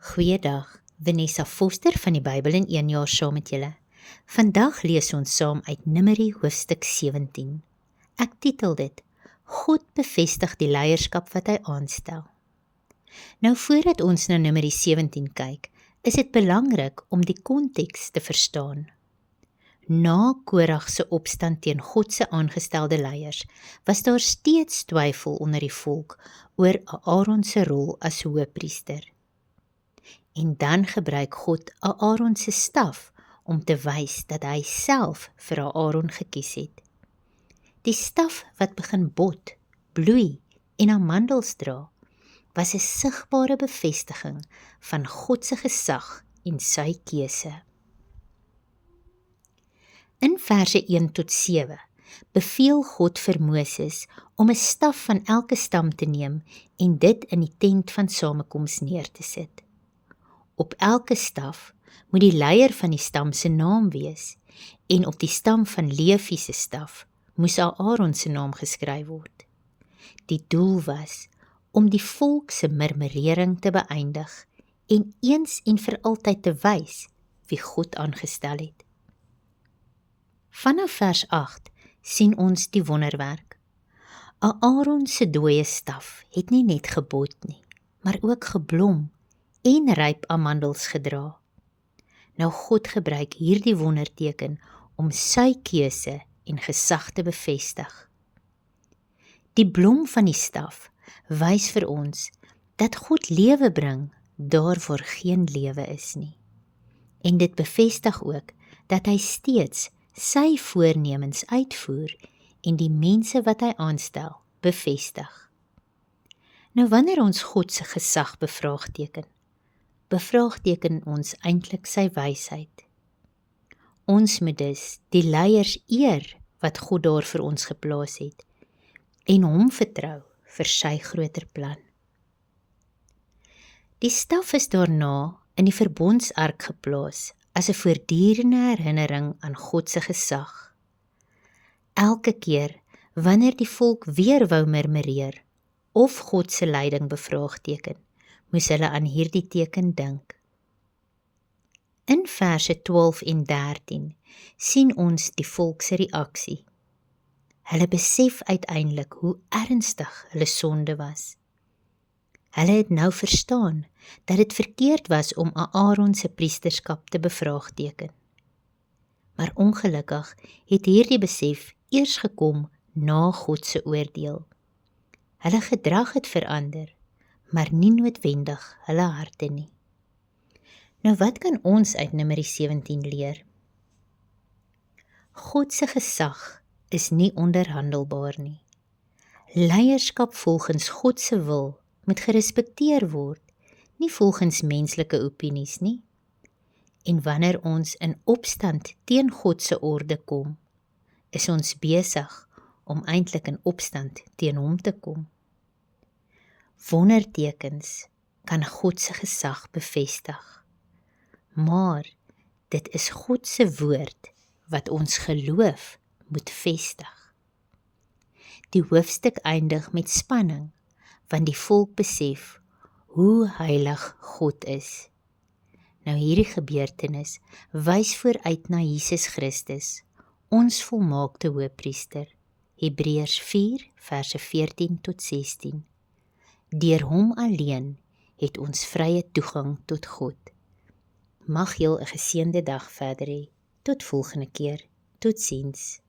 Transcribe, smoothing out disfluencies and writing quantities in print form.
Goeiedag, Vanessa Foster van die Bybel in 1 jaar saam met julle. Vandag lees ons saam uit Numeri hoofstuk 17. Ek titel dit, God bevestig die leierskap wat hy aanstel. Nou voordat ons na Numeri 17 kyk, is dit belangrik om die konteks te verstaan. Na Korag se opstand teen God se aangestelde leiers, was daar steeds twyfel onder die volk oor Aaron se rol as hoëpriester. En dan gebruik God Aaron se staf om te wys dat hy self vir Aaron gekies het. Die staf wat begin bot, bloei en amandels dra, was 'n sigbare bevestiging van God se gesag en sy keuse. In verse 1 tot 7 beveel God vir Moses om 'n staf van elke stam te neem en dit in die tent van samekoms neer te sit. Op elke staf moet die leier van die stam se naam wees en op die stam van Levi se staf moes Aaron se naam geskryf word. Die doel was om die volk se murmurering te beëindig en eens en vir altyd te wys wie God aangestel het. Vanaf vers 8 sien ons die wonderwerk. Aaron se dooie staf het nie net gebot nie, maar ook geblom en ryp amandels gedra. Nou God gebruik hierdie wonderteken om sy keuse en gesag te bevestig. Die blom van die staf wys vir ons dat God lewe bring daar waar geen lewe is nie. En dit bevestig ook dat hy steeds sy voornemens uitvoer en die mense wat hy aanstel bevestig. Nou wanneer ons God se gesag bevraagteken ons eintlik sy wysheid. Ons moet dus die leiers eer wat God daar vir ons geplaas het en hom vertrou vir sy groter plan. Die staf is daarna in die verbondsark geplaas as 'n voortdurende herinnering aan God se gesag. Elke keer wanneer die volk weer wou murmureer of God se leiding bevraagteken, moes hulle aan hierdie teken dink. In verse 12 en 13 sien ons die volk se reaksie. Hulle besef uiteindelik hoe ernstig hulle sonde was. Hulle het nou verstaan dat dit verkeerd was om Aaron se priesterskap te bevraagteken. Maar ongelukkig het hierdie besef eers gekom na God se oordeel. Hulle gedrag het verander, maar nie noodwendig hulle harte nie. Nou wat kan ons uit Numeri 17 leer? God se gesag is nie onderhandelbaar nie. Leierskap volgens God se wil moet gerespekteer word, nie volgens menslike opinies nie. En wanneer ons in opstand teen God se orde kom, is ons besig om eintlik in opstand teen hom te kom. Wondertekens kan God se gesag bevestig, maar dit is God se woord wat ons geloof moet vestig. Die hoofstuk eindig met spanning, want die volk besef hoe heilig God is. Nou hierdie gebeurtenis wys vooruit na Jesus Christus, ons volmaakte hoëpriester. Hebreërs 4 verse 14 tot 16. Deur hom alleen het ons vrye toegang tot God. Mag jy 'n geseënde dag verder hê. Tot volgende keer. Totsiens.